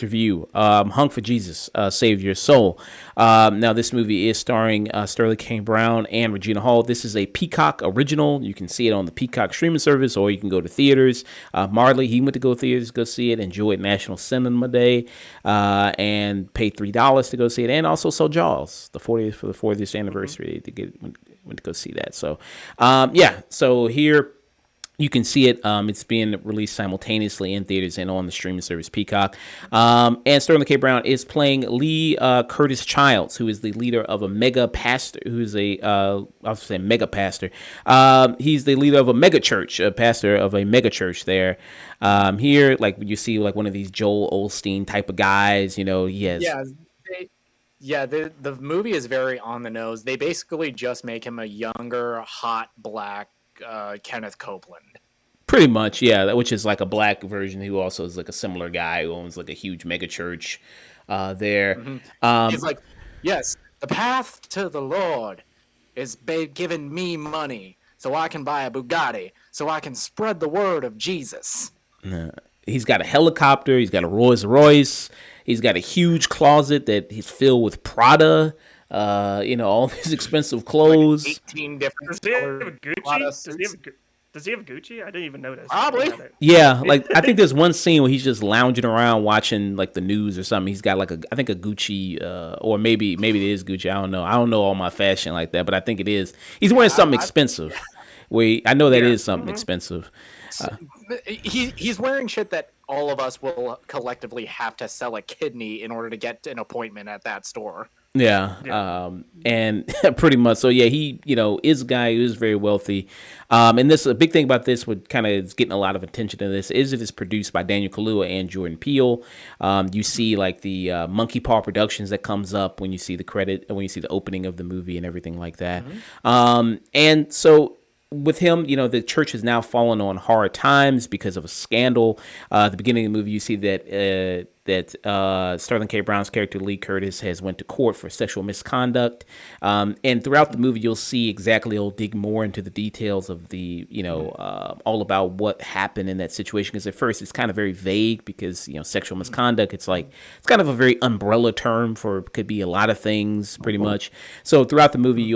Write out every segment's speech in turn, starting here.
Review. Honk for Jesus, Save Your Soul. Now, this movie is starring Sterling K. Brown and Regina Hall. This is a Peacock original. You can see it on the Peacock streaming service, or you can go to theaters. Marley, he went to go theaters, go see it, enjoy it National Cinema Day, and pay $3 to go see it, and also saw Jaws, the 40th anniversary went to go see that. So, so here you can see it. It's being released simultaneously in theaters and on the streaming service Peacock. And Sterling K. Brown is playing Lee Curtis Childs, who is the leader of a mega pastor, who's mega pastor. He's the leader of a mega church, a pastor of a mega church there. Here, like you see, like one of these Joel Osteen type of guys. He has. The movie is very on the nose. They basically just make him a younger, hot black Kenneth Copeland. Pretty much, yeah, which is like a black version who also is like a similar guy who owns like a huge mega church there. Mm-hmm. He's like, yes, the path to the Lord is giving me money so I can buy a Bugatti, so I can spread the word of Jesus. He's got a helicopter. He's got a Rolls Royce. He's got a huge closet that he's filled with Prada. All these expensive clothes. Like 18 different Does he have Gucci? I didn't even notice. Probably. Yeah, like I think there's one scene where he's just lounging around watching like the news or something. He's got like a Gucci, or maybe it is Gucci. I don't know. I don't know all my fashion like that, but I think it is. He's wearing something expensive. I know that is something expensive. He's wearing shit that all of us will collectively have to sell a kidney in order to get an appointment at that store. Yeah. And pretty much. So yeah, he, is a guy who is very wealthy. And this, a big thing about this, what kind of is getting a lot of attention to this, is it is produced by Daniel Kaluuya and Jordan Peele. You see like the Monkey Paw Productions that comes up when you see the credit, when you see the opening of the movie and everything like that. Mm-hmm. And so with him, the church has now fallen on hard times because of a scandal. At the beginning of the movie, you see that Sterling K. Brown's character Lee Curtis has went to court for sexual misconduct. And throughout the movie, you'll see exactly. He'll dig more into the details of the, all about what happened in that situation. Because at first, it's kind of very vague because sexual misconduct. It's kind of a very umbrella term for could be a lot of things, pretty much. So throughout the movie,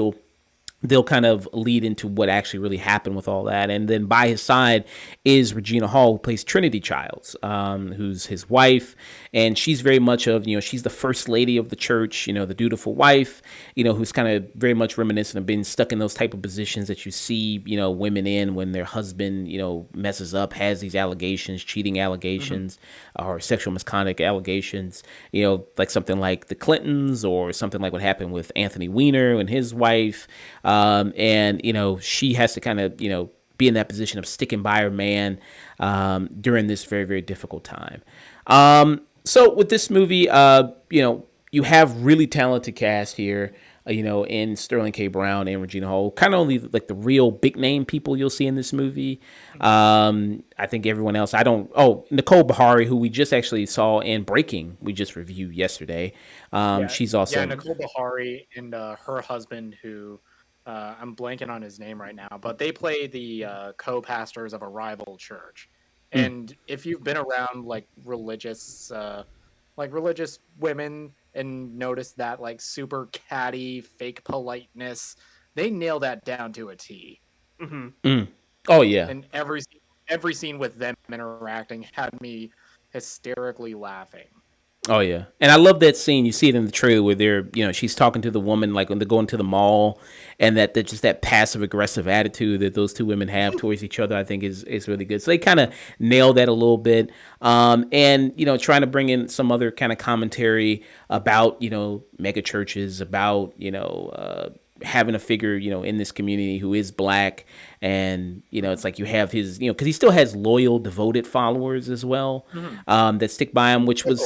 they'll kind of lead into what actually really happened with all that. And then by his side is Regina Hall, who plays Trinity Childs, who's his wife. And she's very much of, she's the first lady of the church, the dutiful wife, who's kind of very much reminiscent of being stuck in those type of positions that you see, women in when their husband, messes up, has these allegations, cheating allegations, or sexual misconduct allegations, like something like the Clintons or something like what happened with Anthony Weiner and his wife. And she has to kind of, be in that position of sticking by her man during this very, very difficult time. So with this movie, you have really talented cast here, in Sterling K. Brown and Regina Hall, kind of only like the real big name people you'll see in this movie. I think everyone else, Nicole Beharie, who we just actually saw in Breaking, we just reviewed yesterday. She's also... Yeah, Nicole Beharie and her husband, who... I'm blanking on his name right now, but they play the co-pastors of a rival church. And if you've been around religious women and noticed that super catty, fake politeness, they nail that down to a T. Mm-hmm. Oh yeah. And every scene with them interacting had me hysterically laughing. Oh yeah, and I love that scene. You see it in the trailer where they're, she's talking to the woman like when they're going to the mall, and that just that passive aggressive attitude that those two women have towards each other, I think is really good. So they kind of nail that a little bit, and trying to bring in some other kind of commentary about mega churches, about having a figure, in this community who is black, and it's like you have his, because he still has loyal, devoted followers as well, that stick by him, which people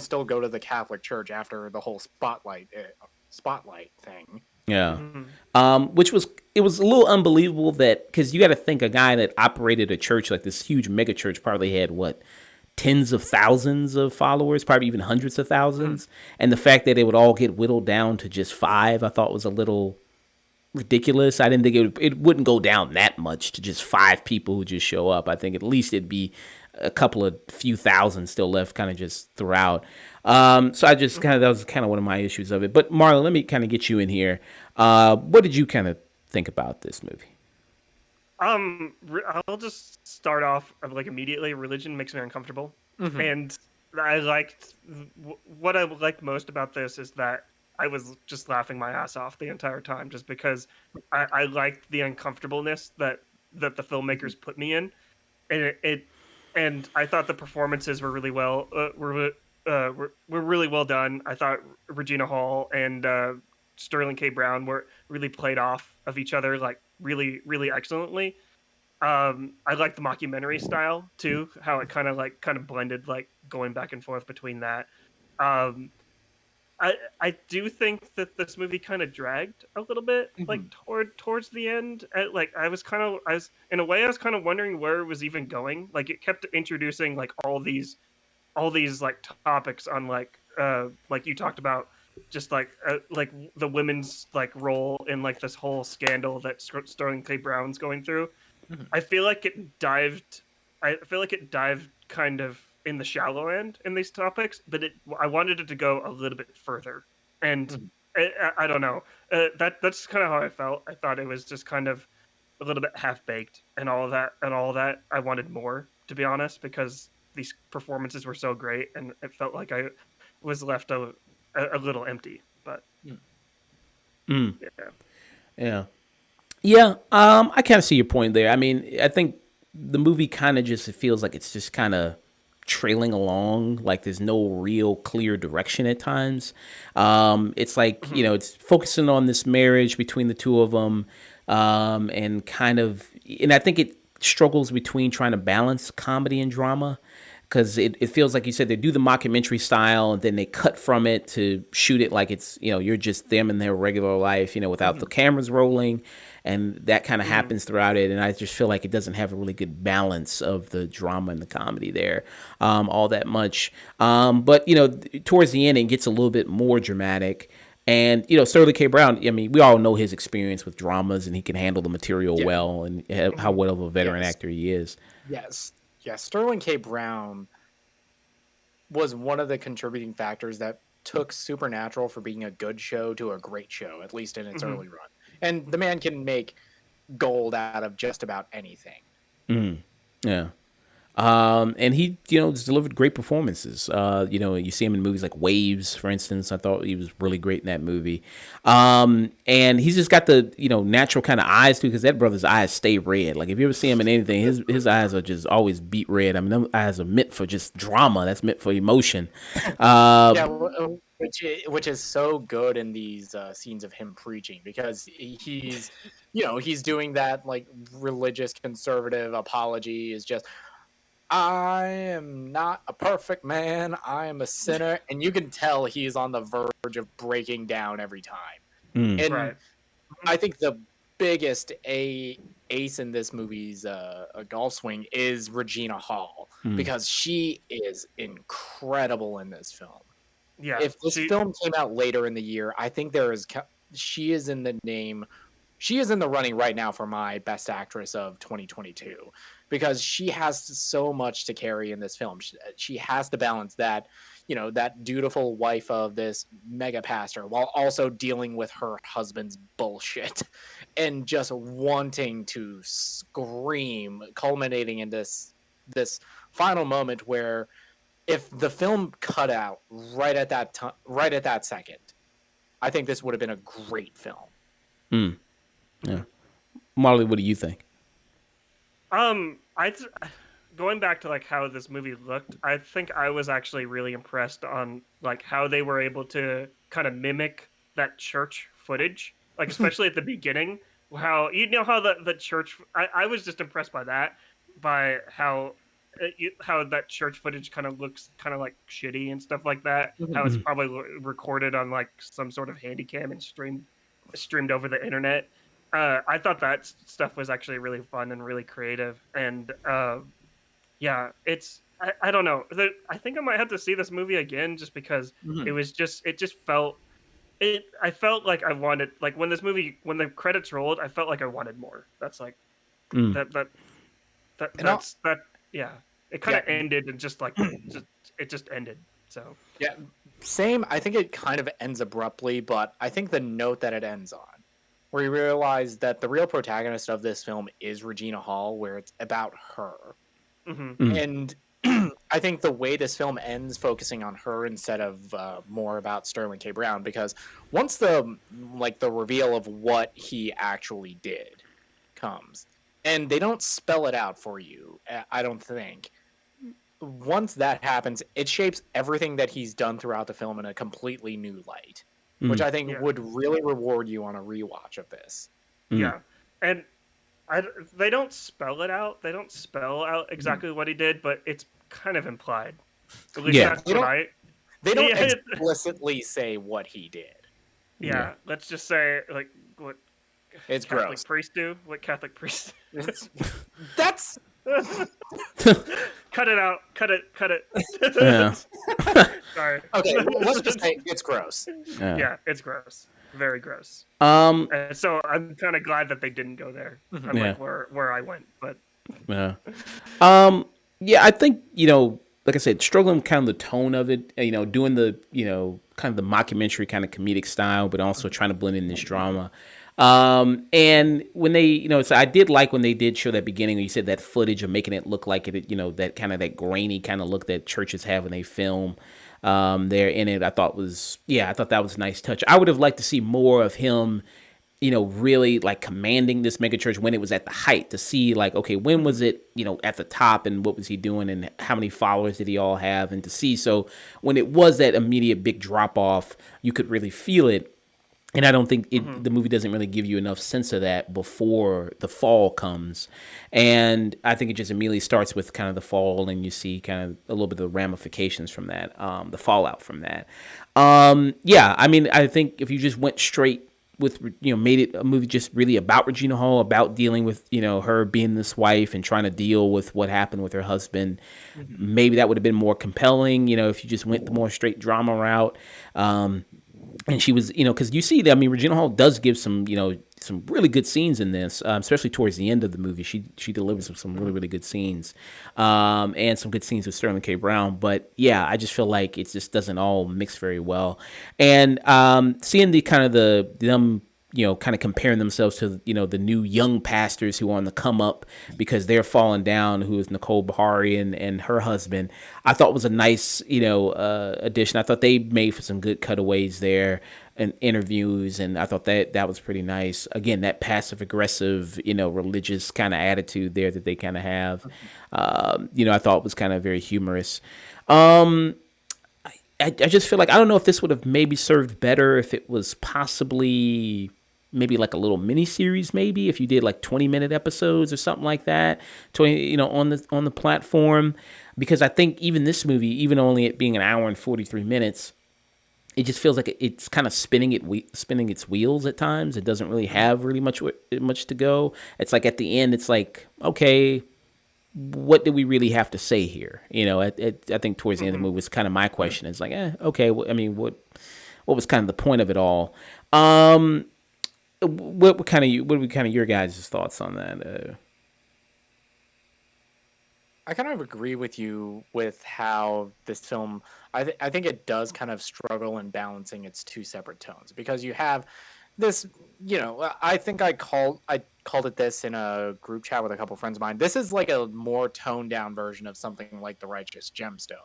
still go to the Catholic Church after the whole spotlight thing. Yeah, which was it was a little unbelievable that, because you got to think a guy that operated a church like this huge mega church probably had what, tens of thousands of followers, probably even hundreds of thousands, and the fact that it would all get whittled down to just five, I thought was a little ridiculous. I didn't think it wouldn't go down that much to just five people who just show up. I think at least it'd be a couple of few thousand still left, kind of just throughout. So I just kind of, that was kind of one of my issues of it. But Marlon, let me kind of get you in here. What did you kind of think about this movie? I'll just start off like immediately. Religion makes me uncomfortable, and I liked what I liked most about this is that I was just laughing my ass off the entire time, just because I liked the uncomfortableness that the filmmakers put me in, and and I thought the performances were really were really well done. I thought Regina Hall and Sterling K. Brown were really played off of each other like really excellently. I like the mockumentary style too, how it kind of blended, like going back and forth between that. Um, I do think that this movie kind of dragged a little bit, like towards the end. Like I was in a way I was kind of wondering where it was even going. Like it kept introducing like all these like topics on like you talked about, just like the women's like role in like this whole scandal that Sterling K. Brown's going through. I feel like it dived. I feel like it dived kind of in the shallow end in these topics, but I wanted it to go a little bit further, and I don't know. That's kind of how I felt. I thought it was just kind of a little bit half baked, and all of that, I wanted more, to be honest, because these performances were so great, and it felt like I was left a little empty. But Mm. yeah. Yeah. Yeah, I kind of see your point there. I mean, I think the movie kind of just, it feels like it's just kind of trailing along, like there's no real clear direction at times. It's like, it's focusing on this marriage between the two of them, and kind of, and I think it struggles between trying to balance comedy and drama, because it feels like you said they do the mockumentary style and then they cut from it to shoot it like it's, you're just them in their regular life, without the cameras rolling, and that kind of happens throughout it. And I just feel like it doesn't have a really good balance of the drama and the comedy there, all that much. But towards the end it gets a little bit more dramatic. And Sterling K. Brown, I mean, we all know his experience with dramas, and he can handle the material well, and how well of a veteran actor he is. Yes. Yeah, Sterling K. Brown was one of the contributing factors that took Supernatural from being a good show to a great show, at least in its early run. And the man can make gold out of just about anything. Yeah. And he, has delivered great performances. You see him in movies like Waves, for instance. I thought he was really great in that movie. And he's just got the, natural kind of eyes too, because that brother's eyes stay red. Like if you ever see him in anything, his eyes are just always beat red. I mean, them eyes are meant for just drama. That's meant for emotion. Yeah, which is so good in these scenes of him preaching, because he's doing that like religious conservative apology, is just, I am not a perfect man, I am a sinner, and you can tell he's on the verge of breaking down every time. And Right. I think the biggest ace in this movie's a golf swing is Regina Hall, because she is incredible in this film. Yeah. If this film came out later in the year, I think she is in the name. She is in the running right now for my best actress of 2022, because she has so much to carry in this film. She has to balance that, that dutiful wife of this mega pastor, while also dealing with her husband's bullshit and just wanting to scream, culminating in this final moment where, if the film cut out right at that time, right at that second, I think this would have been a great film. Yeah. Marley, what do you think? I going back to like how this movie looked, I think I was actually really impressed on like how they were able to kind of mimic that church footage, like especially at the beginning. How how the church. I was just impressed by that, by how that church footage kind of looks kind of like shitty and stuff like that. How it's probably recorded on like some sort of handycam and streamed over the internet. I thought that stuff was actually really fun and really creative, and yeah, I don't know. I think I might have to see this movie again just because Mhm. it just felt it. I felt like I wanted like when the credits rolled, I felt like I wanted more. That's like Mm. that that And I'll, that yeah. It kind yeah, of ended and just it just ended. So yeah, same. I think it kind of ends abruptly, but I think the note that it ends on, where you realize that the real protagonist of this film is Regina Hall, where it's about her. hmm Mm. And I think the way this film ends, focusing on her instead of more about Sterling K. Brown, because once the reveal of what he actually did comes, and they don't spell it out for you, I don't think. Once that happens, it shapes everything that he's done throughout the film in a completely new light, which Mm. I think yeah, would really reward you on a rewatch of this. Mm. yeah, and I they don't spell it out. They don't spell out Mhm. exactly what he did, but it's kind of implied. At least Yeah. that's They what don't I. they don't Yeah, explicitly say what he did. Yeah. yeah. Let's just say like what It's Catholic gross. priests do. What Catholic priests. It's, that's Cut it out. Cut it. Cut Yeah. it. Sorry. okay. Let's just say it's gross. Yeah. Yeah, it's gross. Very gross. Um. And so I'm kind of glad that they didn't go there. Mhm. Yeah. Unlike where I went, but Yeah. Um. Yeah. I think like I said, struggling with kind of the tone of it. Doing the kind of the mockumentary kind of comedic style, but also trying to blend in this drama. And when they, so I did like when they did show that beginning, when you said that footage of making it look like it, that kind of that grainy kind of look that churches have when they film there in it. I thought that was a nice touch. I would have liked to see more of him, really like commanding this megachurch when it was at the height, to see like, okay, when was it, at the top, and what was he doing, and how many followers did he all have, and to see, so when it was that immediate big drop off, you could really feel it. And I don't think mhm, the movie doesn't really give you enough sense of that before the fall comes. And I think it just immediately starts with kind of the fall, and you see kind of a little bit of the ramifications from that, the fallout from that. Yeah, I mean, I think if you just went straight with, made it a movie just really about Regina Hall, about dealing with, her being this wife and trying to deal with what happened with her husband, mhm, maybe that would have been more compelling, if you just went the more straight drama route. And she was, because you see that, I mean, Regina Hall does give some, some really good scenes in this, especially towards the end of the movie. She delivers some really, mhm, really good scenes, and some good scenes with Sterling K. Brown. But yeah, I just feel like it just doesn't all mix very well. And seeing the kind of them, kind of comparing themselves to, the new young pastors who are on the come up because they're falling down, who is Nicole Bahari and her husband, I thought was a nice, addition. I thought they made for some good cutaways there and interviews, and I thought that was pretty nice. Again, that passive aggressive, religious kind of attitude there that they kind of have, I thought was kind of very humorous. Um, I just feel like I don't know if this would have maybe served better if it was possibly maybe like a little mini series, maybe if you did like 20-minute episodes or something like that, 20, on the platform, because I think even this movie, even only it being an hour and 43 minutes, it just feels like it's kind of spinning its wheels at times. It doesn't really mhm, have really much to go. It's like at the end, it's like, okay, what do we really have to say here? I think towards the end of the mhm. movie was kind of my question. It's like, okay, I mean, what was kind of the point of it all? Um, what were kind of your guys' thoughts on that? I kind of agree with you with how this film. I think it does kind of struggle in balancing its two separate tones, because you have this. I think I called it this in a group chat with a couple friends of mine. This is like a more toned down version of something like The Righteous Gemstone,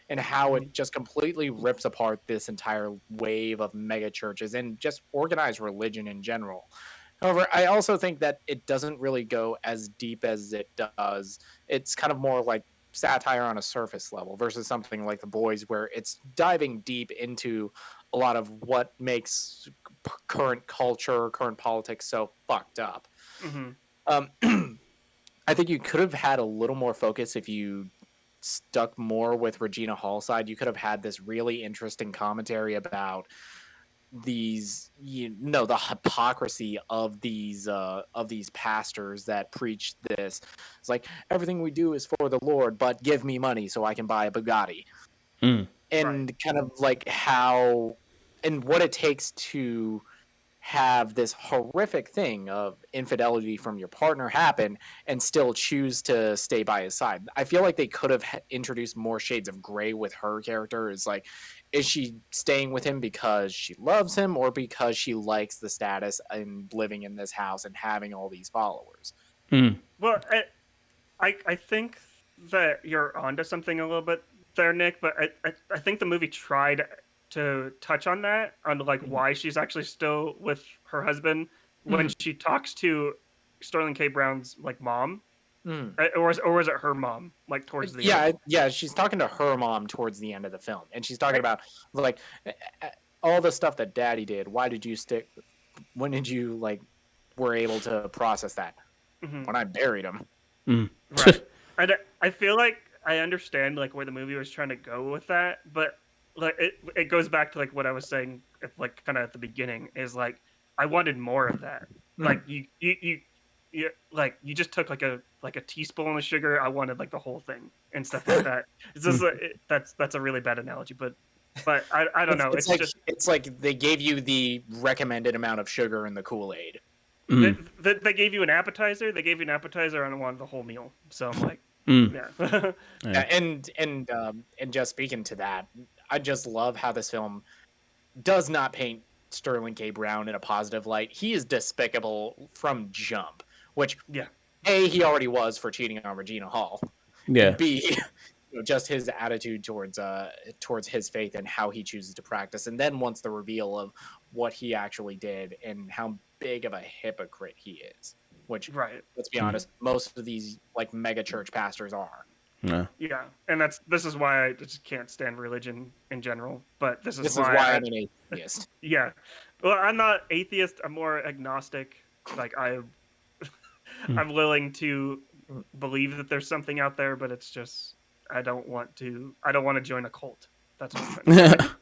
and how it Mhm, just completely rips apart this entire wave of mega churches and just organized religion in general. However, I also think that it doesn't really go as deep as it does. It's kind of more like satire on a surface level versus something like The Boys, where it's diving deep into a lot of what makes current culture, current politics so fucked up. mhm, Um, I think you could have had a little more focus if you stuck more with Regina Hall's side. You could have had this really interesting commentary about these the hypocrisy of these pastors that preach this. It's like, everything we do is for the Lord, but give me money so I can buy a Bugatti. Mm. And kind of like how and what it takes to have this horrific thing of infidelity from your partner happen and still choose to stay by his side. I feel like they could have introduced more shades of gray with her character. Is like, is she staying with him because she loves him or because she likes the status and living in this house and having all these followers? Mm. Well, I think that you're onto something a little bit there, Nick. But I think the movie tried to touch on that, on like why she's actually still with her husband when she talks to Sterling K. Brown's like mom, or was it her mom? Like towards the end. Yeah, she's talking to her mom towards the end of the film, and she's talking about like all the stuff that Daddy did. Why did you stick? When did you were able to process that? When I buried him. Right. And I feel like I understand like where the movie was trying to go with that, but like it goes back to like what I was saying like kind of at the beginning, is like I wanted more of that. Like you like you just took like a teaspoon of sugar. I wanted like the whole thing and stuff like that. It's just that's a really bad analogy, but I don't know. It's like they gave you the recommended amount of sugar in the Kool-Aid. They gave you an appetizer. They gave you an appetizer, and I wanted the whole meal. So I'm like, yeah. And just speaking to that, I just love how this film does not paint Sterling K. Brown in a positive light. He is despicable from jump, which A, he already was for cheating on Regina Hall. Yeah. And B, just his attitude towards his faith and how he chooses to practice. And then once the reveal of what he actually did and how big of a hypocrite he is, which, let's be honest, most of these like mega church pastors are. Yeah, and this is why I just can't stand religion in general. But this is why I'm an atheist. Yeah, well, I'm not atheist. I'm more agnostic. Like I'm willing to believe that there's something out there, but it's just I don't want to join a cult. That's what I'm trying to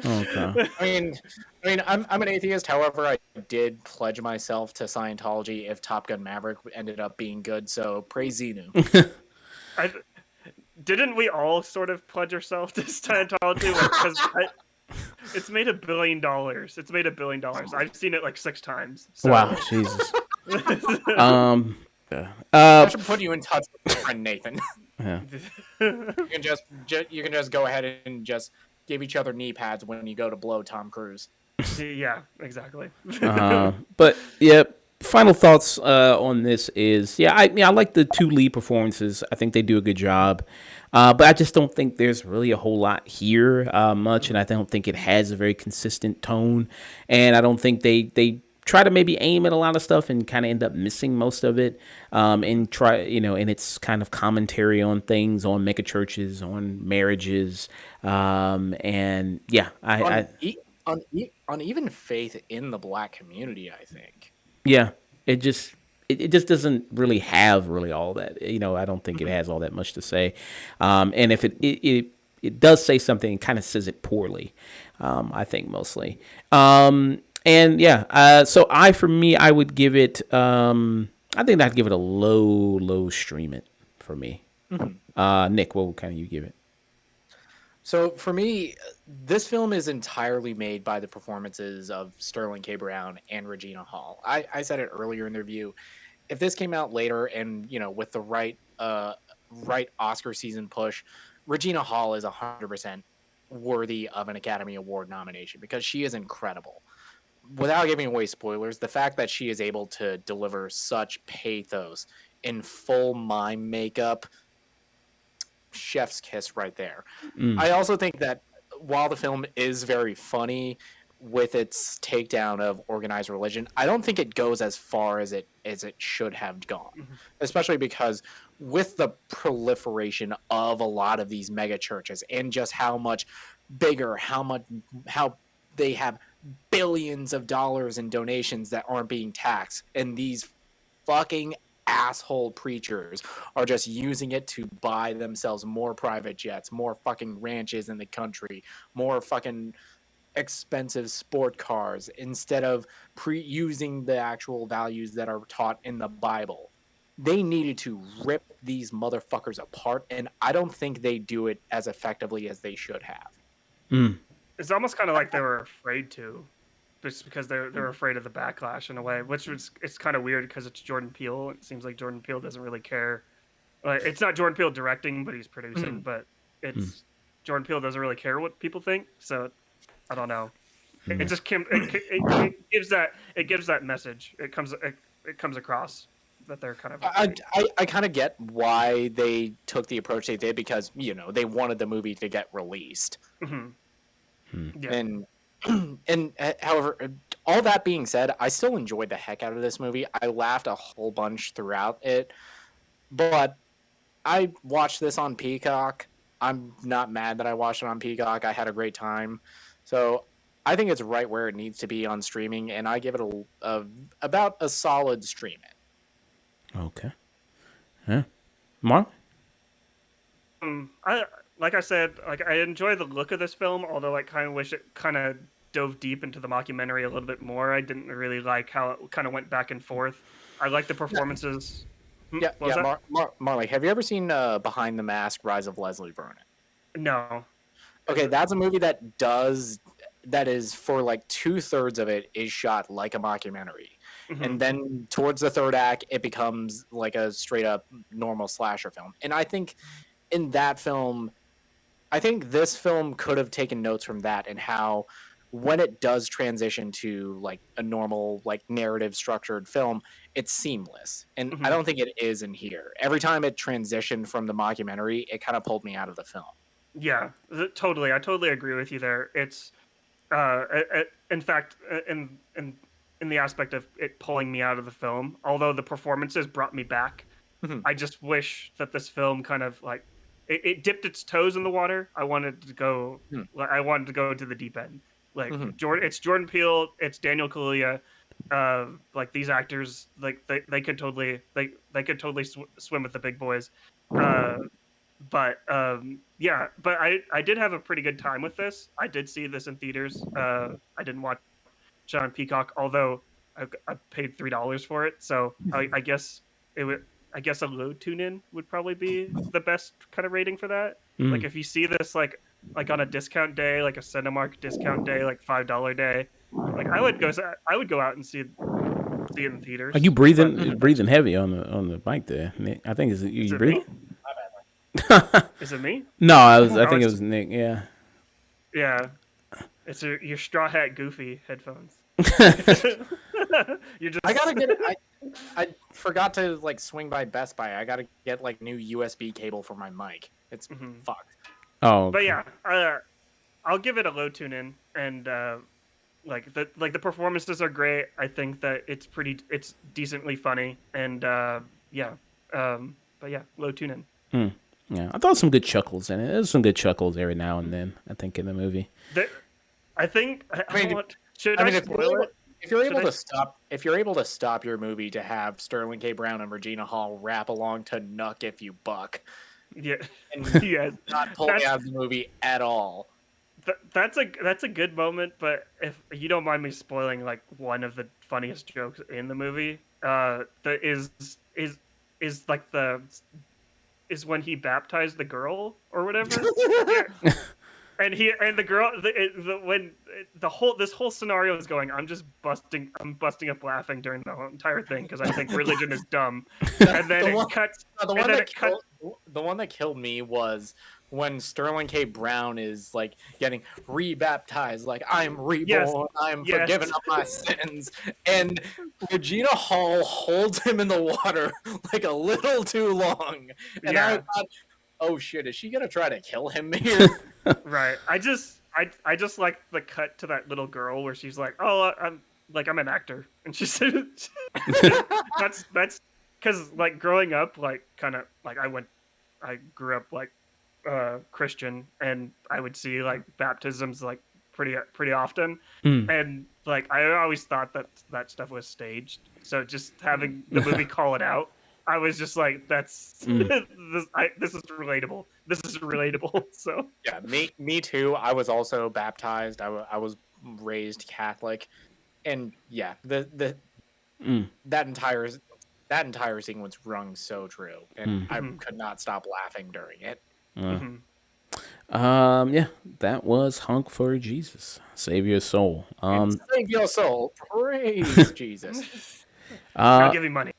say. Okay. I mean, I'm an atheist. However, I did pledge myself to Scientology if Top Gun Maverick ended up being good. So praise Xenu. Didn't we all sort of pledge ourselves to Scientology? Because it's made $1 billion. It's made $1 billion. I've seen it like 6 times. So. Wow, Jesus. I should put you in touch with my friend Nathan. Yeah. you can just go ahead and just give each other knee pads when you go to blow Tom Cruise. Yeah, exactly. But yeah, final thoughts on this is I like the 2 lead performances. I think they do a good job. But I just don't think there's really a whole lot here much, and I don't think it has a very consistent tone. And I don't think they try to maybe aim at a lot of stuff and kind of end up missing most of it. And try, and it's kind of commentary on things, on mega churches, on marriages, and on even faith in the Black community, I think. Yeah, it just doesn't really have all that. I don't think it has all that much to say. And if it does say something, it kind of says it poorly. I think mostly. So I would give it. I think I'd give it a low stream it for me. Nick, what kind of you give it? So for me, this film is entirely made by the performances of Sterling K. Brown and Regina Hall. I said it earlier in the review. If this came out later and, with the right Oscar season push, Regina Hall is 100% worthy of an Academy Award nomination because she is incredible. Without giving away spoilers, the fact that she is able to deliver such pathos in full mime makeup, chef's kiss right there. I also think that while the film is very funny with its takedown of organized religion, I don't think it goes as far as it should have gone, especially because with the proliferation of a lot of these mega churches and just how much bigger, how they have billions of dollars in donations that aren't being taxed, and these fucking asshole preachers are just using it to buy themselves more private jets, more fucking ranches in the country, more fucking expensive sport cars instead of using the actual values that are taught in the Bible. They needed to rip these motherfuckers apart, and I don't think they do it as effectively as they should have. It's almost kind of like they were afraid to, just because they're afraid of the backlash in a way, which was it's kind of weird because it's Jordan Peele. It seems like Jordan Peele doesn't really care. It's not Jordan Peele directing, but he's producing. But it's Jordan Peele doesn't really care what people think. So I don't know. It just it gives that message. It comes across that they're kind of. I kind of get why they took the approach they did, because they wanted the movie to get released. Yeah. And however, all that being said, I still enjoyed the heck out of this movie. I laughed a whole bunch throughout it, but I watched this on Peacock. I'm not mad that I watched it on Peacock. I had a great time. So I think it's right where it needs to be on streaming, and I give it about a solid stream it. Okay. Yeah. Mark? Like I said, I enjoy the look of this film, although I kind of wish it kind of dove deep into the mockumentary a little bit more. I didn't really like how it kind of went back and forth. I like the performances. Yeah. Marley, have you ever seen Behind the Mask: Rise of Leslie Vernon? No. Okay, that's a movie that is, for like 2/3 of it is shot like a mockumentary. And then towards the third act, it becomes like a straight up normal slasher film. And I think in that film, I think this film could have taken notes from that, and how when it does transition to like a normal, like narrative structured film, it's seamless. And I don't think it is in here. Every time it transitioned from the mockumentary, it kind of pulled me out of the film. Yeah, totally. I totally agree with you there. It's, in fact, in the aspect of it pulling me out of the film, although the performances brought me back, I just wish that this film kind of like it dipped its toes in the water. I wanted to go. I wanted to go to the deep end. Like it's Jordan Peele, it's Daniel Kaluuya. Like these actors, like they could totally swim with the big boys. But I did have a pretty good time with this. I did see this in theaters. I didn't watch it on Peacock, although I paid $3 for it. So I guess I guess a low tune-in would probably be the best kind of rating for that. Like if you see this like on a discount day, like a Cinemark discount day, like $5 day, like I would go out and see it in theaters. Are you breathing heavy on the mic there, Nick? I think you breathing. Is it me? No, I think it was Nick. Yeah. Yeah. It's your straw hat goofy headphones. You're just... I gotta get it. I forgot to like swing by Best Buy. I gotta get like new USB cable for my mic. It's fucked. Oh. Okay. But yeah, I'll give it a low tune in, and like the performances are great. I think that it's decently funny, and but yeah, low tune in. Yeah, I thought some good chuckles in it. There's some good chuckles every now and then, I think, in the movie. Should I spoil it? If you're able to stop your movie to have Sterling K. Brown and Regina Hall rap along to "Knuck If You Buck," yeah, and yeah, not pull me out of the movie at all. That's a good moment, but if you don't mind me spoiling like one of the funniest jokes in the movie, that is when he baptized the girl or whatever. And the girl, when this whole scenario is going, I'm busting up laughing during the whole entire thing because I think religion is dumb. And then The one that killed me was when Sterling K. Brown is like getting rebaptized, like I'm reborn, I'm forgiven of my sins, and Regina Hall holds him in the water like a little too long, and I thought, oh shit, is she gonna try to kill him here? Right. I just like the cut to that little girl where she's like, "Oh, I'm an actor," and she said, "That's because like growing up, like kind of like I grew up like Christian, and I would see like baptisms like pretty often, and like I always thought that stuff was staged. So just having the movie call it out, I was just like, that's this is relatable. This is relatable. So yeah, me too. I was also baptized. I was raised Catholic, and yeah, Mm. that entire sequence rung so true, and I could not stop laughing during it. Yeah, that was Honk for Jesus, Save Your Soul. And save your soul, praise Jesus, I'll give you money.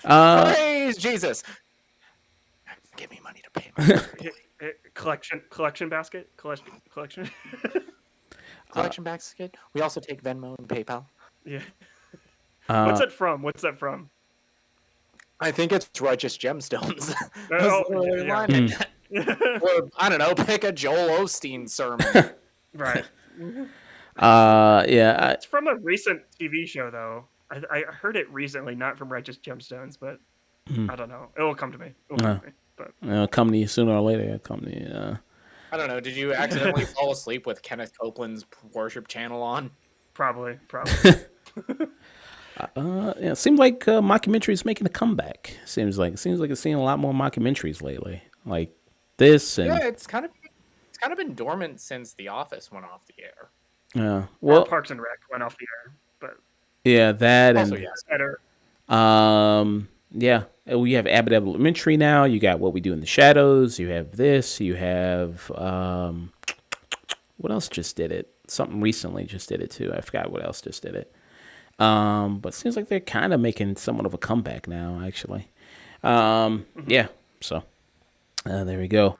praise Jesus. Give me money to pay my collection basket. collection basket. We also take Venmo and PayPal. Yeah. What's that from? What's that from? I think it's Righteous Gemstones. Oh, Or I don't know, pick a Joel Osteen sermon. Right. Yeah. It's from a recent TV show, though. I heard it recently, not from Righteous Gemstones, but I don't know. It will come to me. But It'll come to you sooner or later. It'll come to you. I don't know. Did you accidentally fall asleep with Kenneth Copeland's worship channel on? Probably. Yeah, it seems like mockumentary is making a comeback. Seems like it's seeing a lot more mockumentaries lately, like this. And yeah, it's kind of been dormant since The Office went off the air. Yeah, well, Parks and Rec went off the air, but yeah, that also, and yes. better. Yeah, we have Abbott Elementary now. You got What We Do in the Shadows. You have this. You have what else just did it? Something recently just did it too. I forgot what else just did it. But it seems like they're kind of making somewhat of a comeback now, actually. Yeah, so there we go.